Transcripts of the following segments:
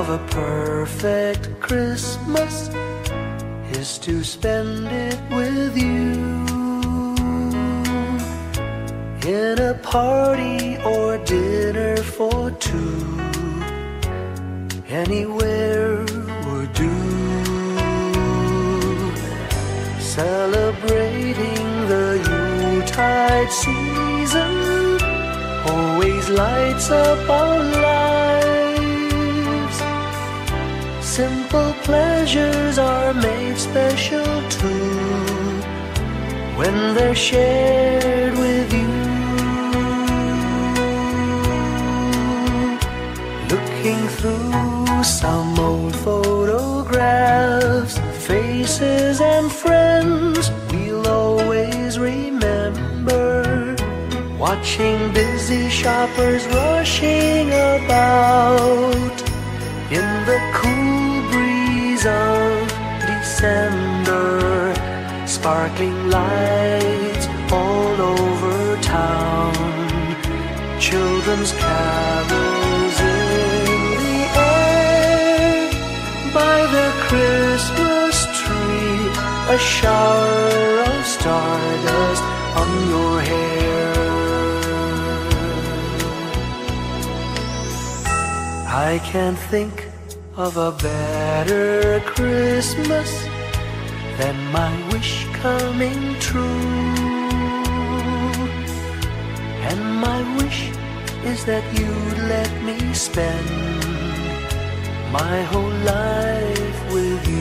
of a perfect Christmas is to spend it with you, in a party or dinner for two. Anywhere would do. Celebrating the Yuletide season always lights up our lives. Simple pleasures are made special too when they're shared with you. Looking through some old photographs, faces and friends we'll always remember. Watching busy shoppers rushing about in the cool breeze of December. Sparkling lights all over town, children's carols in the air. By the Christmas tree, a shower of stardust on your hair. I can't think of a better Christmas than my wish coming true. And my wish is that you'd let me spend my whole life with you.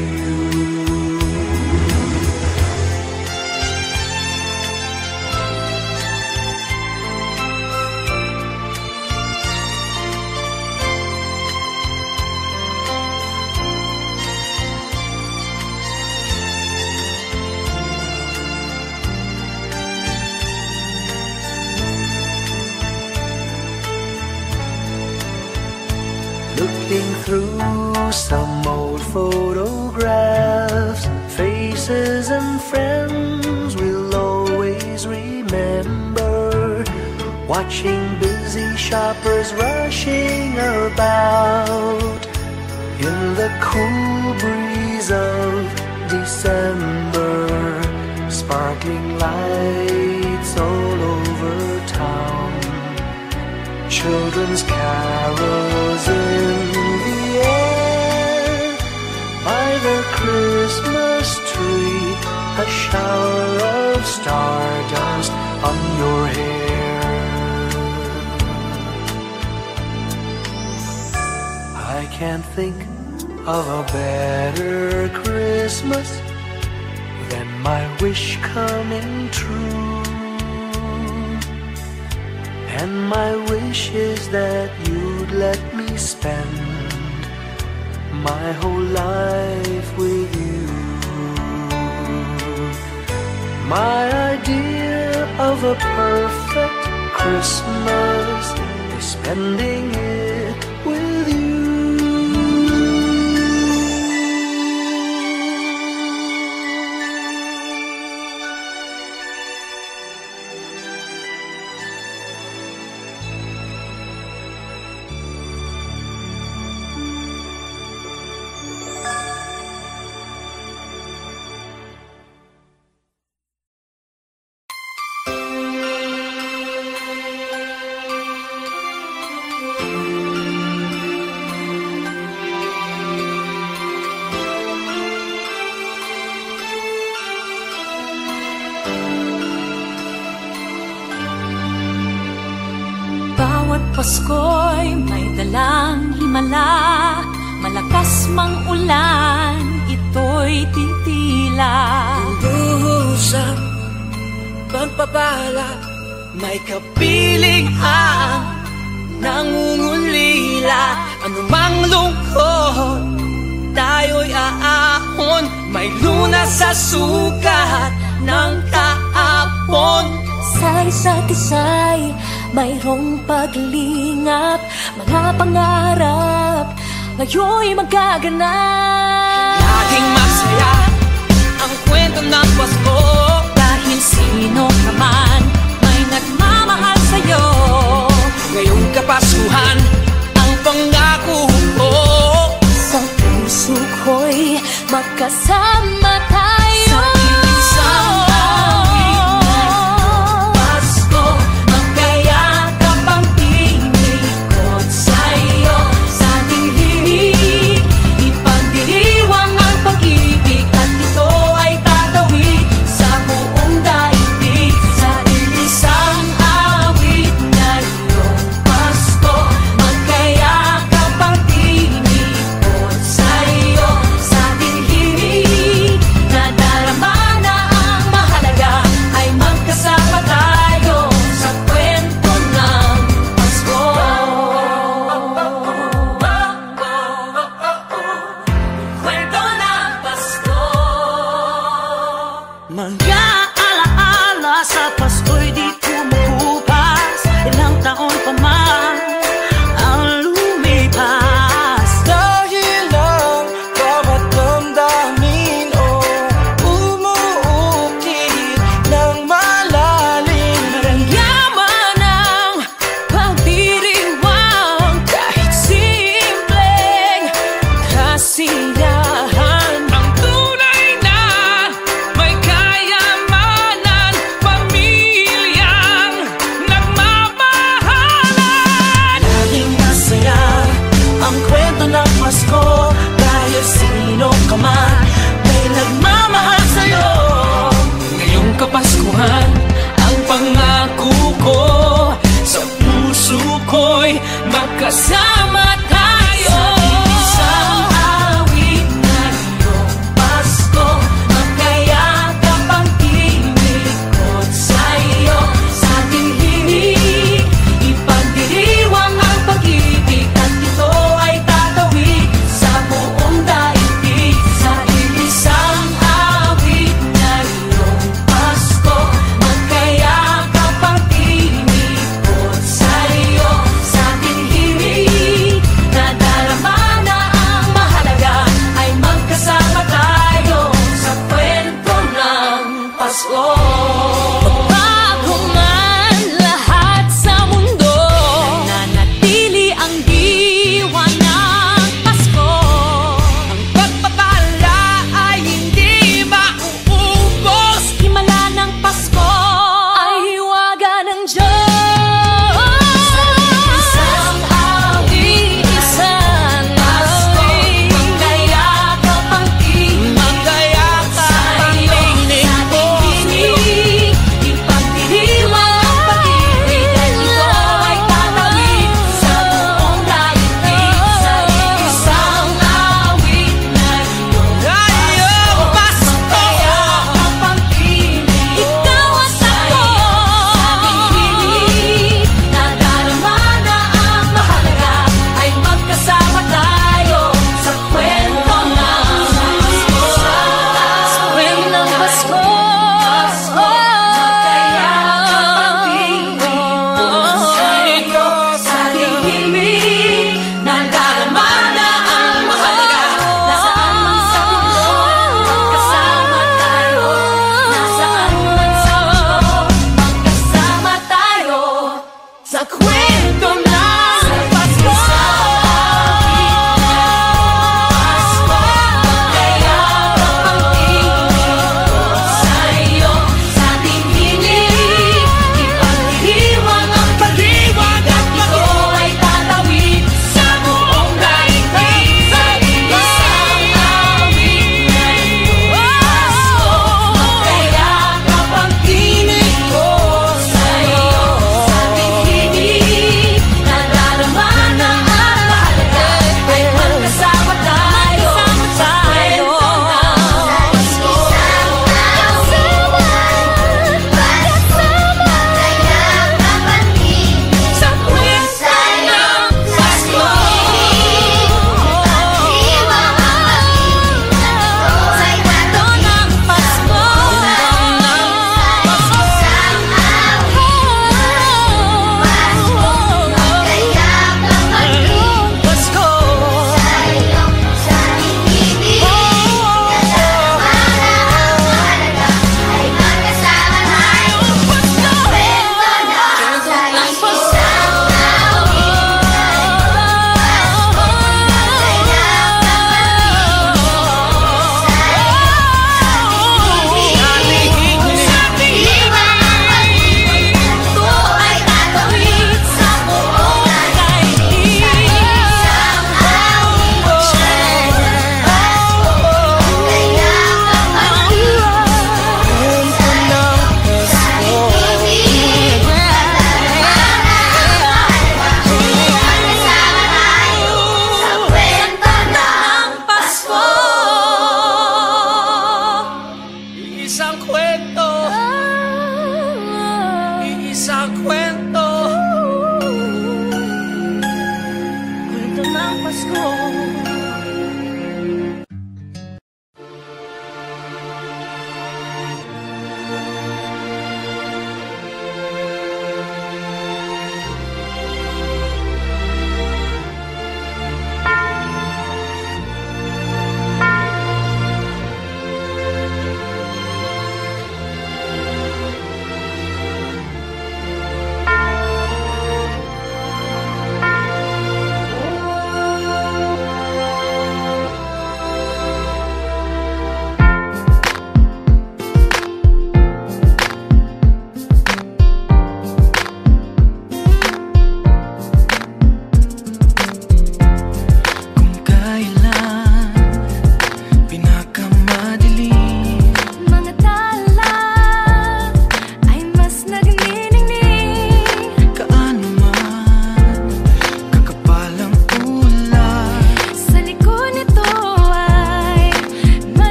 Looking through some old photographs, faces and friends we'll always remember. Watching busy shoppers rushing about in the cool breeze of December. Sparkling lights all over town, children's carols in the air. By the Christmas tree, a shower of stardust on your hair. I can't think of a better Christmas than my wish coming true. And my wish is that you'd let me spend my whole life with you. My idea of a perfect Christmas is spending it with you. Pasko'y may dalang himala, malakas mang ulan, ito'y titila. Duhusap, pagpapala, may kapiling ang nangungulila. Anumang lungkot, tayo'y aahon, may lunas sa sukat ng kaapon. Sa isa't isa'y mayroong paglingap, mga pangarap ngayon'y magaganap. Laging masaya ang kwento ng Pasko, dahil sino ka man may nagmamahal sa'yo. ngayong Kapaskuhan ang pangako ko. magkasama tayo. Sa isang awit na Pasko, magkayakap ang tinikot sa'yo. Sa ating himig, ipagdiriwang ang pag-ibig, at ito ay tatawid sa buong daigdig. Sa isang awit na iyong Pasko, magkayakap ang tinikot sa'yo. Sa ating himig, nadarama na ang mahalaga, ay magkasama tayo sa kwento ng Pasko. Kwento ng Pasko. Mga alaala sa Pasko'y di kumukupas. Ilang taon pa man ang lumipas. Dahil ang bawat damdamin umuukit ng malalim. Yaman ang pagdiriwang, kahit simpleng kasiyahan. Ang tunay na may kayamanan, pamilyang nagmamahalan. Laging masaya ang kwento ng Pasko. Dahil sino ka man may nagmamahal sa'yo. Ngayong Kapaskuhan, ang pangako ko sa puso ko'y magkasama tayo. Sa awit na iyong Pasko, magkayakap ang tinikot sa'yo. Sa ating himig, ipagdiriwang ang pag-ibig, at ito ay tatawid sa buong daigdig. Sa isang awit na iyong Pasko, magkayakap ang tinikot sa'yo. Sa ating himig, sa kwento. Kwento ng Pasko.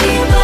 Iba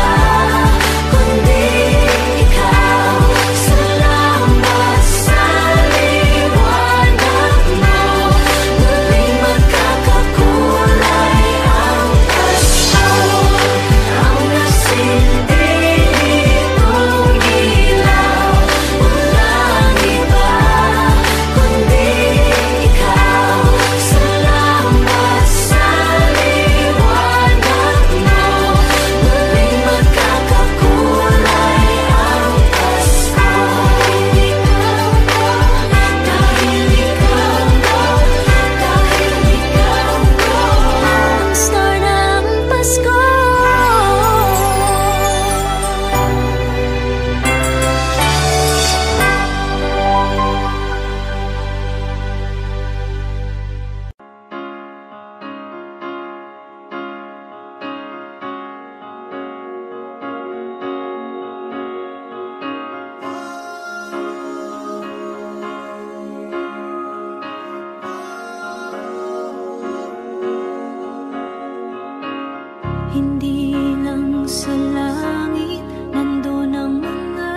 Hindi lang sa langit nandun ang mga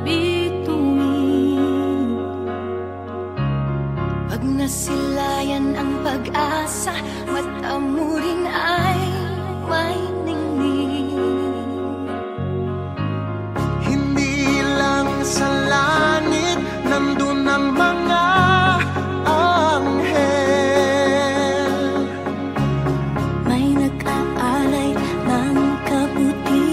bituin. Pag nasilayan ang pag-asa, mata mo rin ay may ningning. Hindi lang sa langit nandun ang mga anghel. May nag-aalay ng kabutihan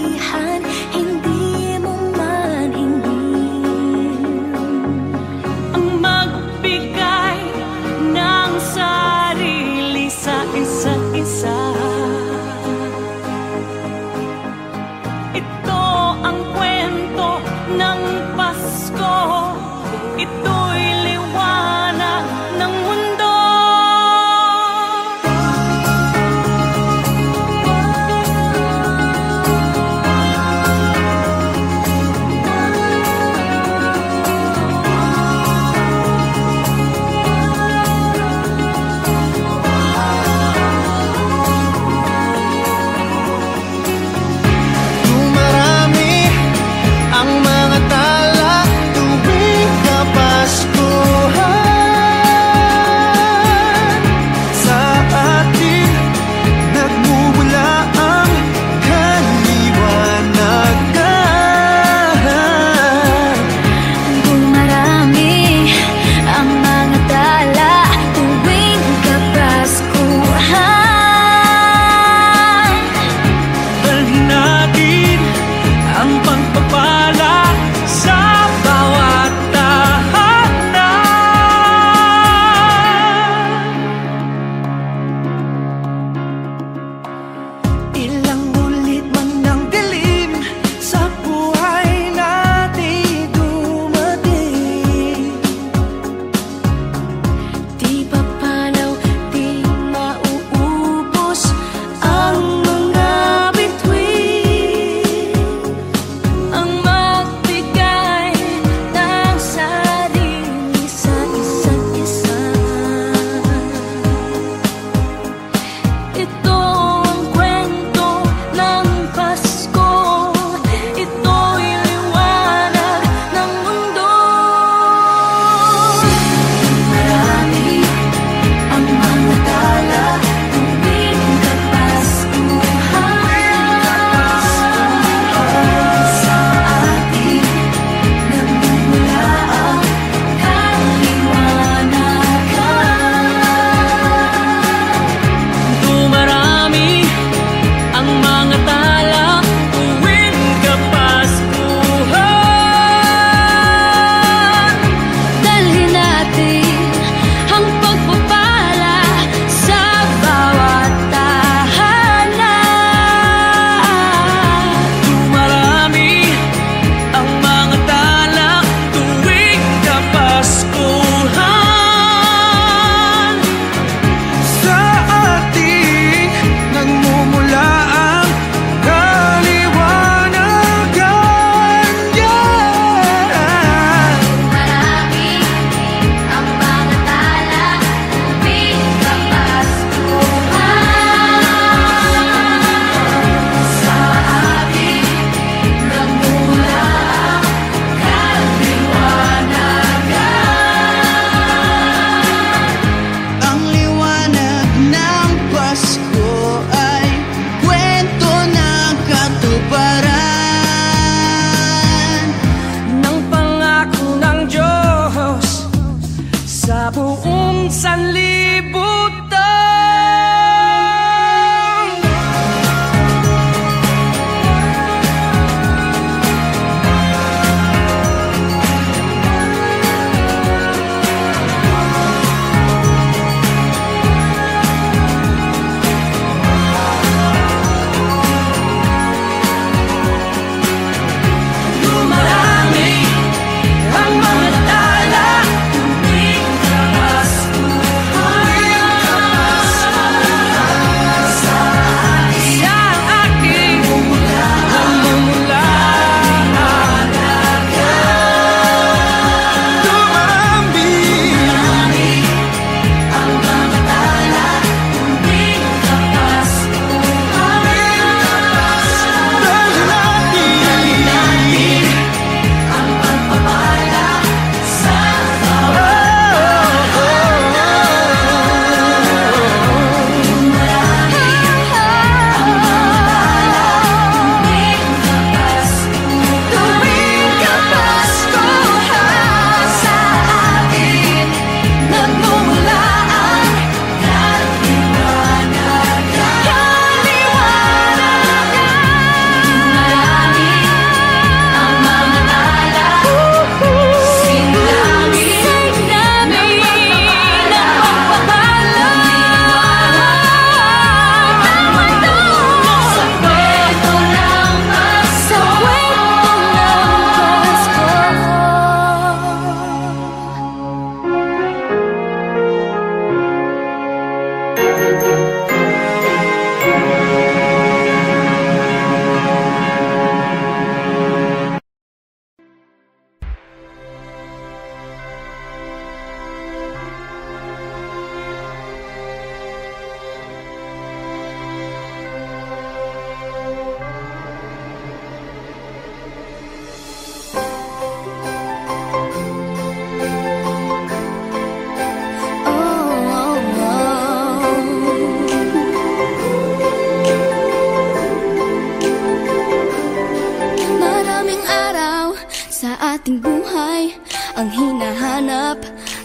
ating buhay ang hinahanap,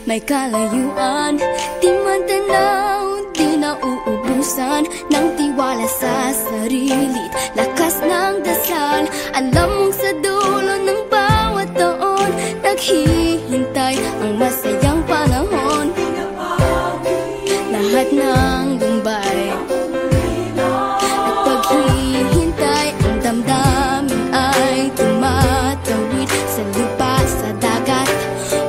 may kalayuan, di man tanaw, di nauubusan ng tiwala sa sarili, lakas ng dasal. Alam mong sa dulo ng bawat taon, naghihintay ang masayang panahon. Lahat ng lumbay at paghihintay, ang damdamin ay tumatawid sa lupa, sa dagat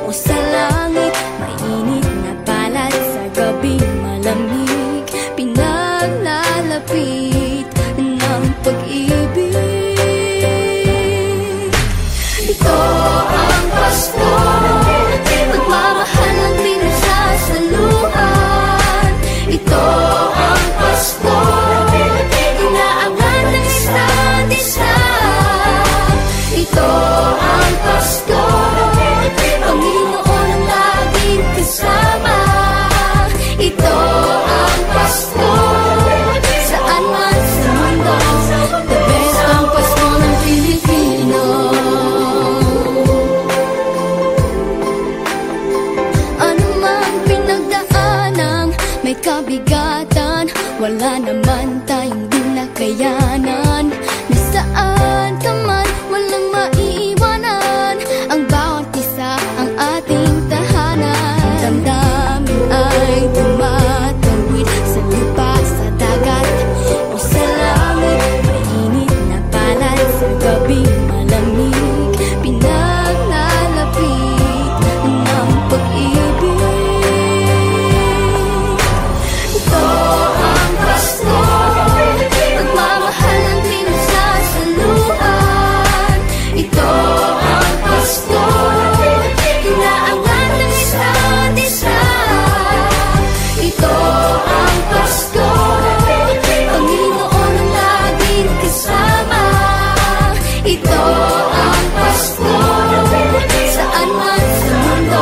o sa langit. Mainit na palad sa gabing malamig, pinaglalapit ng pag-ibig. Ito ang Pasko, pagmamahal ang pinagsasaluhan. Ito ang Pasko, inaangat ng isa't isa. Ito ang Pasko, Panginoon ang laging kasama. Ito ang Pasko, saan man sa mundo, the best ang Pasko ng Pilipino. Ano mang pinagdaanang may kabigatan, wala naman tayong di nakayanan. Nasaan ka man, walang maiiwanan, ang bawat isa ang ating tahanan. Damdamin ay tumatawid sa lupa, sa dagat o sa langit. Mainit na palad sa gabing malamig, pinaglalapit ng pag-ibig. Ito ang Pasko, pagmamahal ang pinagsasaluhan. Ito ang Pasko, inaangat ng isa't isa. Ito ang Pasko, Panginoon ang laging kasama. Ito ang Pasko, saan man sa mundo,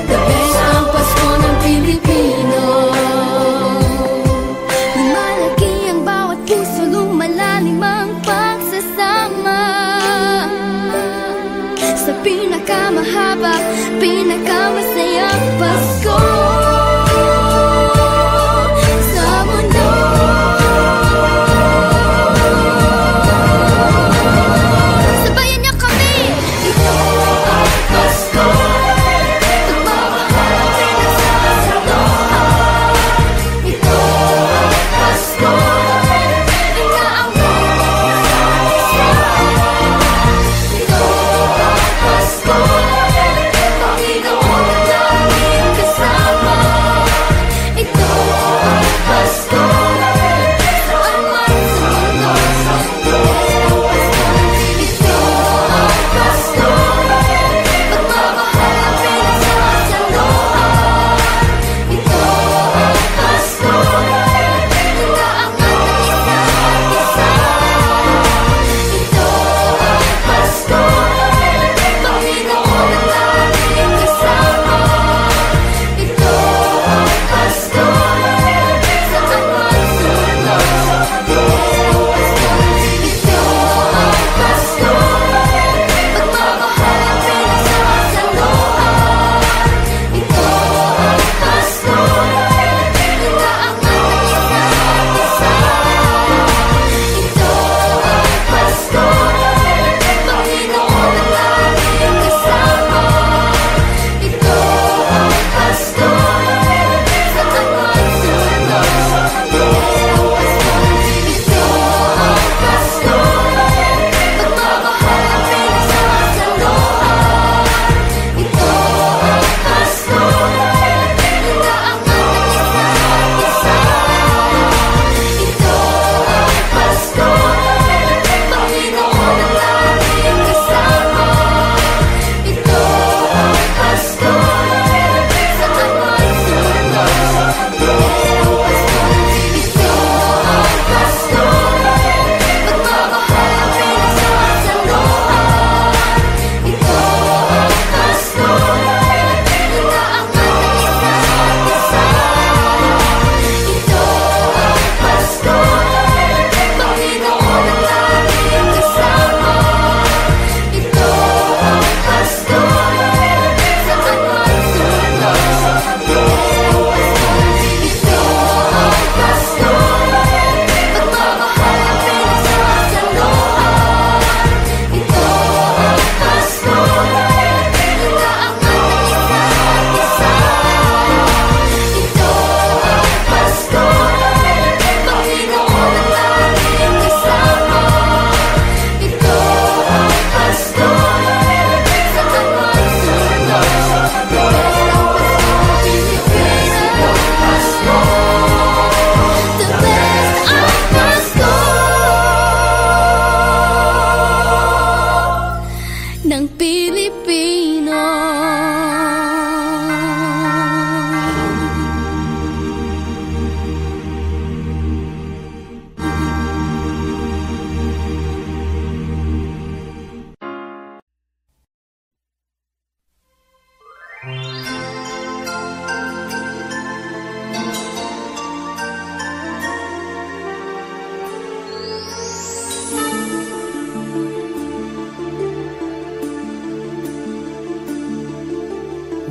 the best ang Pasko ng Pilipino. Lumalaki ang bawat puso, lumalalim ang pagsasama. Sa pinakamahaba, pinakamasayang Pasko sa mundo. Sabayan niyo kami! Ito ang Pasko, pagmamahal ang pinagsasaluhan. Ito ang Pasko, inaangat ng isa't isa. Ito ang Pasko, Panginoon ang laging kasama.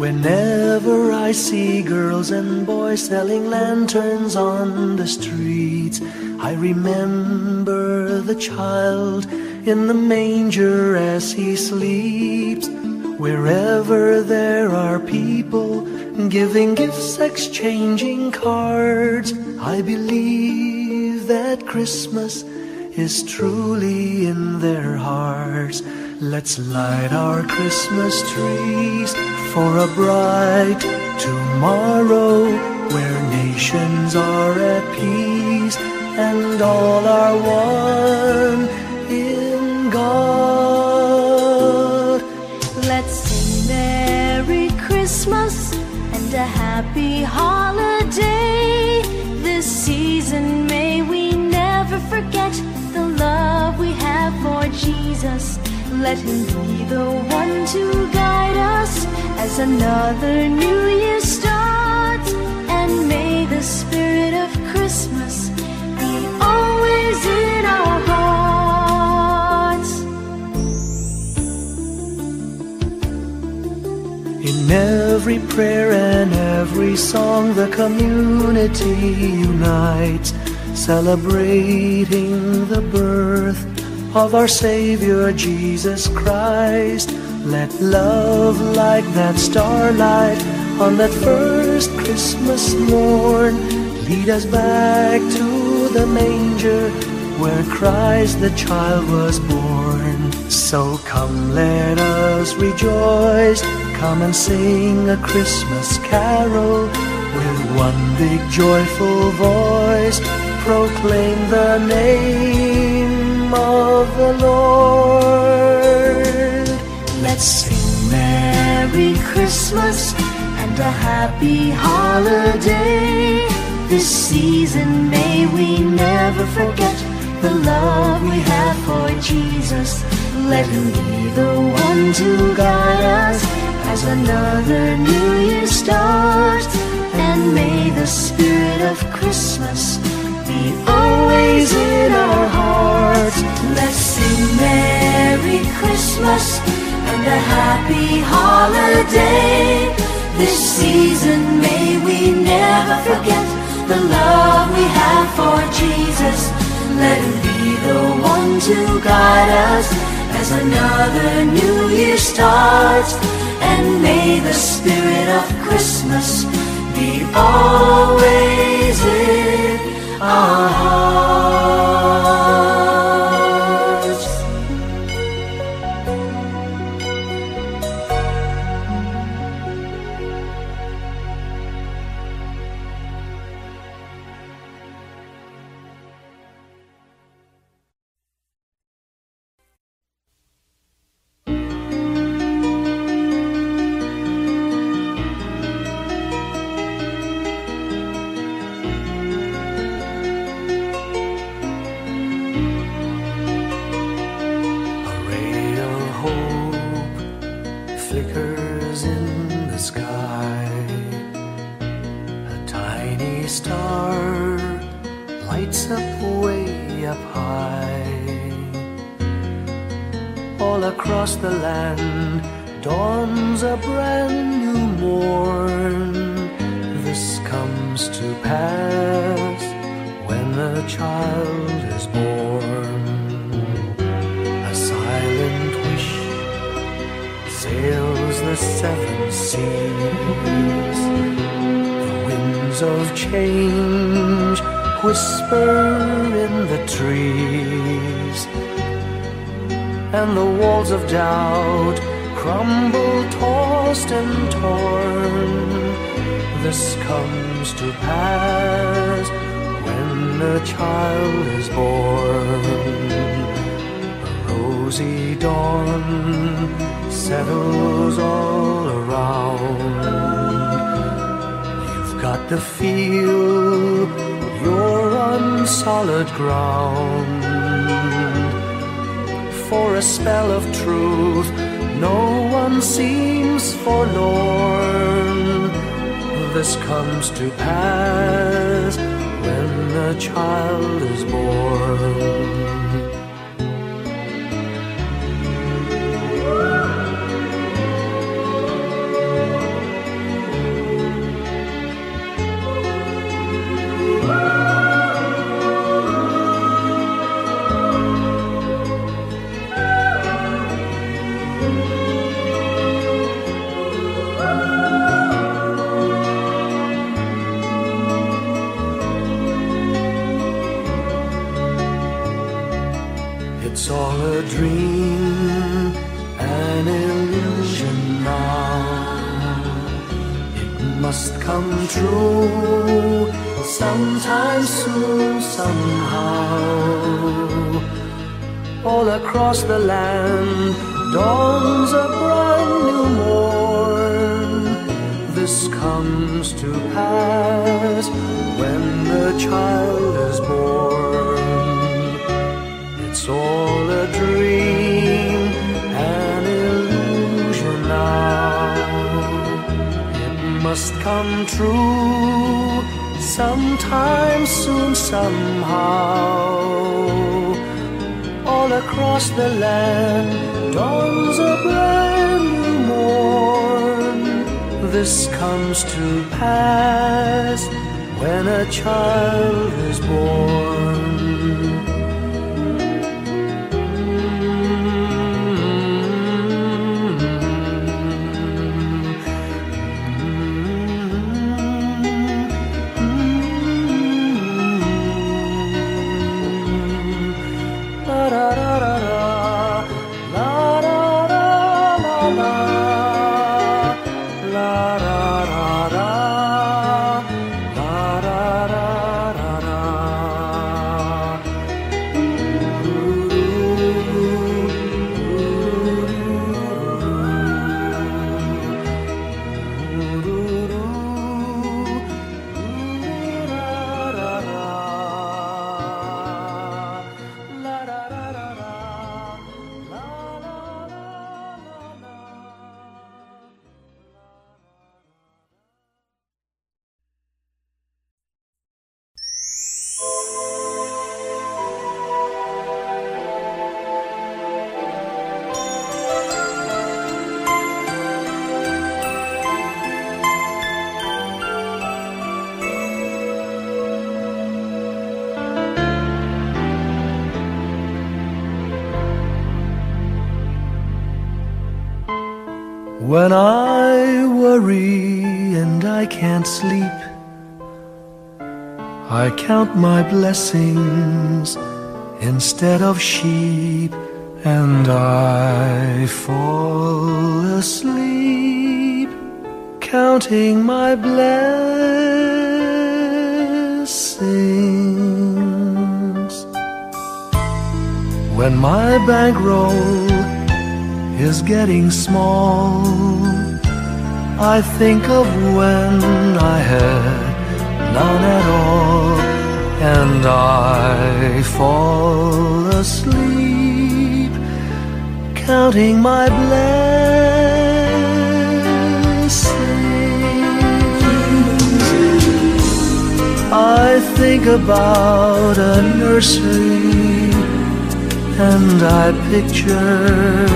Whenever I see girls and boys selling lanterns on the streets, I remember the child in the manger as he sleeps. Wherever there are people giving gifts, exchanging cards, I believe that Christmas is truly in their hearts. Let's light our Christmas trees for a bright tomorrow, where nations are at peace and all are one in God. Let's sing Merry Christmas and a happy holiday. This season may we never forget the love we have for Jesus. Let him be the one to guide us as another new year starts. And may the spirit of Christmas be always in our hearts. In every prayer and every song, the community unites, celebrating the birth of our Savior Jesus Christ. Let love like that starlight on that first Christmas morn lead us back to the manger where Christ the child was born. So come, let us rejoice, come and sing a Christmas carol with one big joyful voice. Proclaim the name of the Lord. Let's sing Merry Christmas and a happy holiday. This season may we never forget the love we have for Jesus. Let him be the one to guide us as another new year starts. And may the spirit of Christmas be always in our hearts. Let's sing Merry Christmas and a happy holiday. This season may we never forget the love we have for Jesus. Let him be the one to guide us as another new year starts. And may the spirit of Christmas be always in our hearts. Flickers in the sky. A tiny star lights up way up high. All across the land dawns a brand new morn. This comes to pass when a child is born. A silent wish sails the seven seas. The winds of change whisper in the trees, and the walls of doubt crumble, tossed and torn. This comes to pass when a child is born. A rosy dawn settles all around. You've got to feel you're on solid ground. For a spell of truth, no one seems forlorn. This comes to pass when a child is born. It's all a dream, an illusion now. It must come true sometime soon, somehow. All across the land dawns a brand new morn. This comes to pass when the child is born. It's all a dream, an illusion now. It must come true sometime soon, somehow. All across the land dawns a brand new morn. This comes to pass when a child is born. When I worry and I can't sleep, I count my blessings instead of sheep, and I fall asleep counting my blessings. When my bankroll is getting small, I think of when I had none at all, and I fall asleep counting my blessings. I think about a nursery, and I picture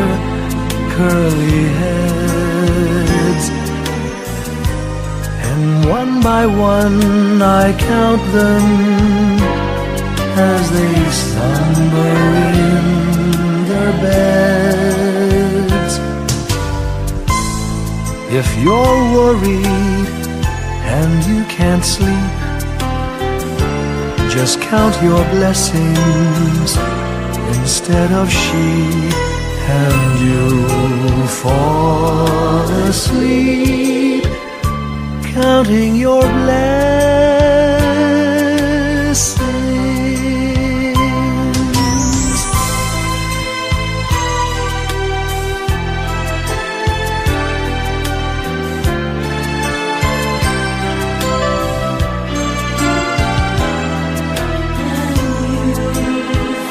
curly heads, and one by one I count them as they slumber in their beds. If you're worried and you can't sleep, just count your blessings instead of sheep, and you'll fall asleep counting your blessings.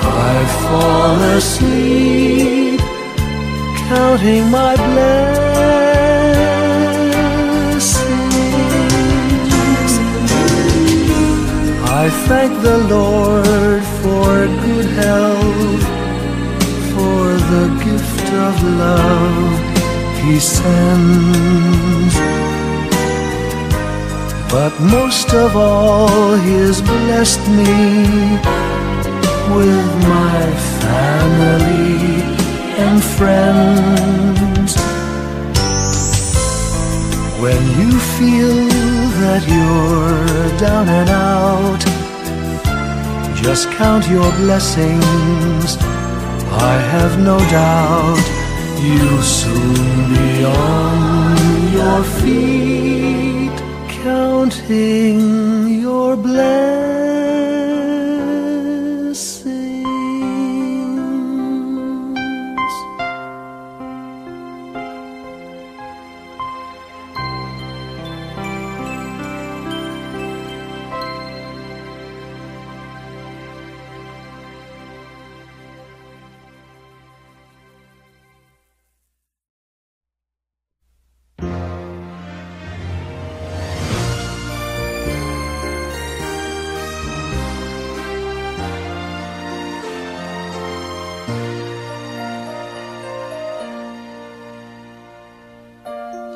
I fall asleep counting my blessings. I thank the Lord for good health, for the gift of love He sends. But most of all, He has blessed me with my family and friends. When you feel that you're down and out, just count your blessings I have no doubt you'll soon be on your feet, counting your blessings.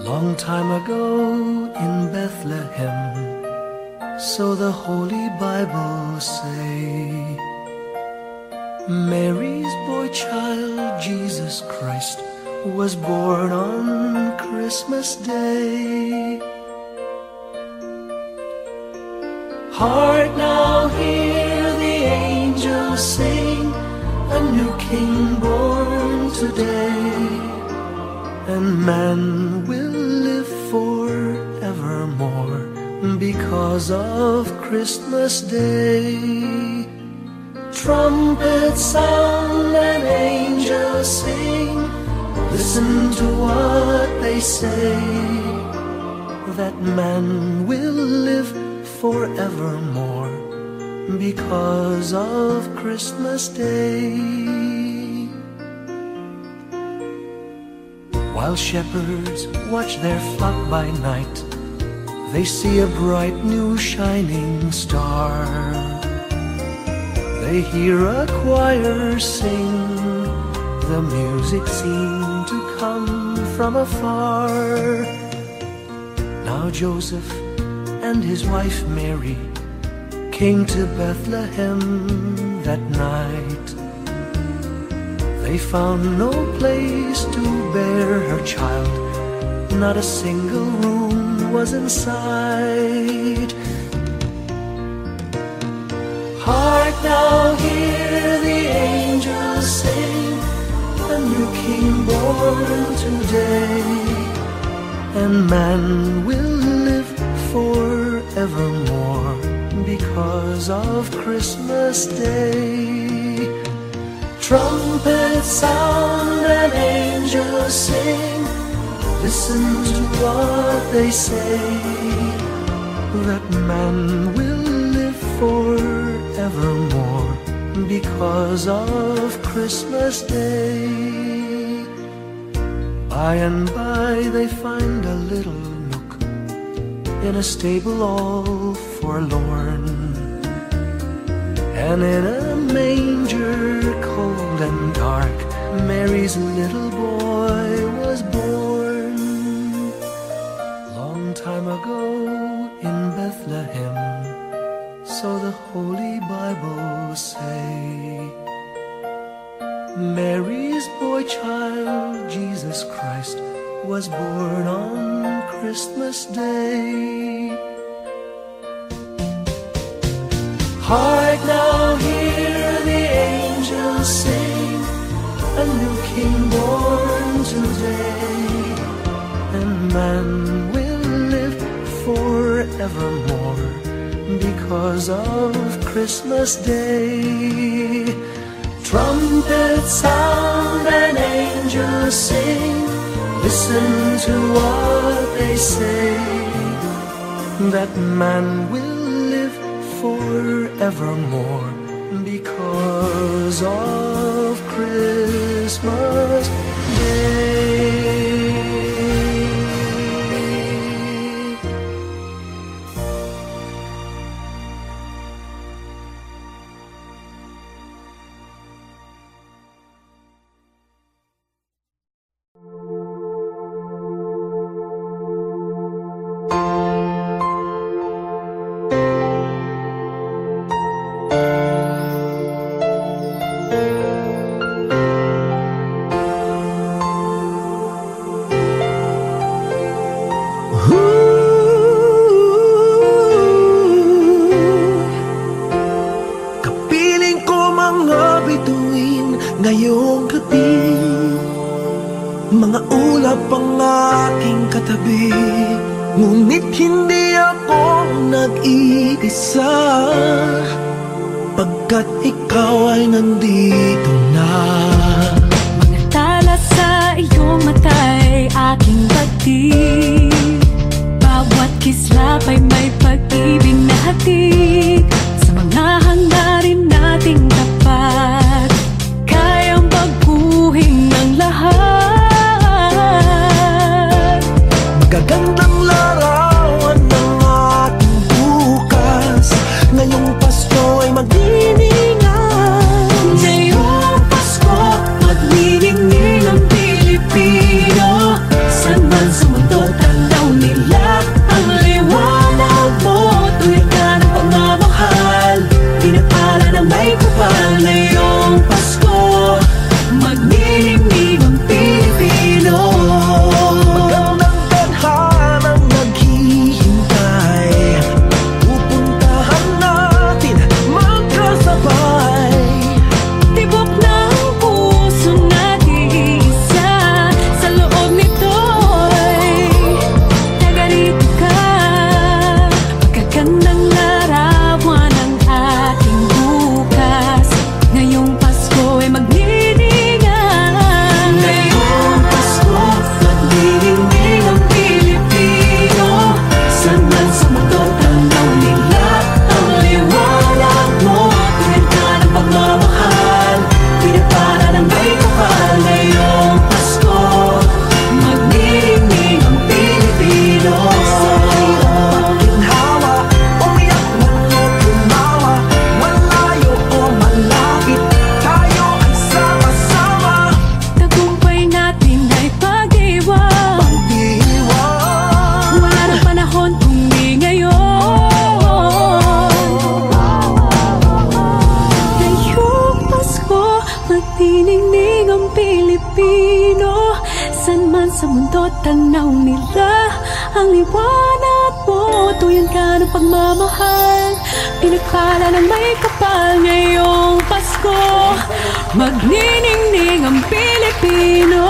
Long time ago in Bethlehem, so the Holy Bible say, Mary's boy child, Jesus Christ, was born on Christmas Day. Hark now, hear the angels sing, a new King born today, and man will live forevermore because of Christmas Day. Trumpets sound and angels sing, listen to what they say, that man will live forevermore because of Christmas Day. While shepherds watch their flock by night, they see a bright new shining star. They hear a choir sing, the music seemed to come from afar. Now Joseph and his wife Mary came to Bethlehem that night. They found no place to bear her child, not a single room was in sight. Hark now, hear the angels sing, a new King born today, and man will live forevermore because of Christmas Day. Trumpets sound and angels sing, listen to what they say, that man will live forevermore because of Christmas Day. By and by they find a little nook in a stable all forlorn, and in a manger cold and dark, Mary's little boy was born. Long time ago in Bethlehem, so the Holy Bible say, Mary's boy child, Jesus Christ, was born on Christmas Day. Hark now, hear the angels sing, a new King born today, and man will live forevermore because of Christmas Day. Trumpets sound and angels sing, listen to what they say, that man will live forevermore because of Christmas Day. ngayong gabi. Mga ulap ang aking katabi, ngunit hindi ako nag-iisa, pagkat ikaw ay nandito na. Mga tala sa iyong mata'y aking pagtig, bawat kislap ay may pag-ibig na hatid. Sa mga hangarin nating tapat, kayang baguhin ng lahat. Magagandang larawan ng ating bukas, ngayong Pasko ay magdiningan. Ngayong Pasko, magniningning ang Pilipino. Saan man sa mundo tanaw nila ang liwanag mo. Tuwid ka ng pagmamahal, pinapala ng may kapal. Ngayong Pasko, magniningning ang Pilipino. Magandang tadhanang naghihintay, pupuntahan natin magkasabay. Tibok ng puso natin isa, sa loob nito'y nagarito ka. Magagandang larawan ang ating bukas, ngayong Pasko ay magniningan. Ngayong Pasko, magniningning ang Pilipino. Saan man sa mundo tanaw nila ang liwanag mo. Tuwid ka ng pagmamahal, pinapara ng may kapal. Ngayong Pasko, magniningning ang Pilipino. Sa hirap at ginhawa, umiyak man o tumawa, malayo o malapit, tayo ay sama-sama. Tagumpay natin ay pag-iwan, Pag-iwan, wala nang panahon kung di ngayon. Ngayong Pasko, magniningning ang Pilipino. Saan man sa mundo tanaw nila ang liwanag mo. Tuyan ka ng pagmamahal, pinagpala ng may kapal. Ngayong Pasko, magniningning ang Pilipino.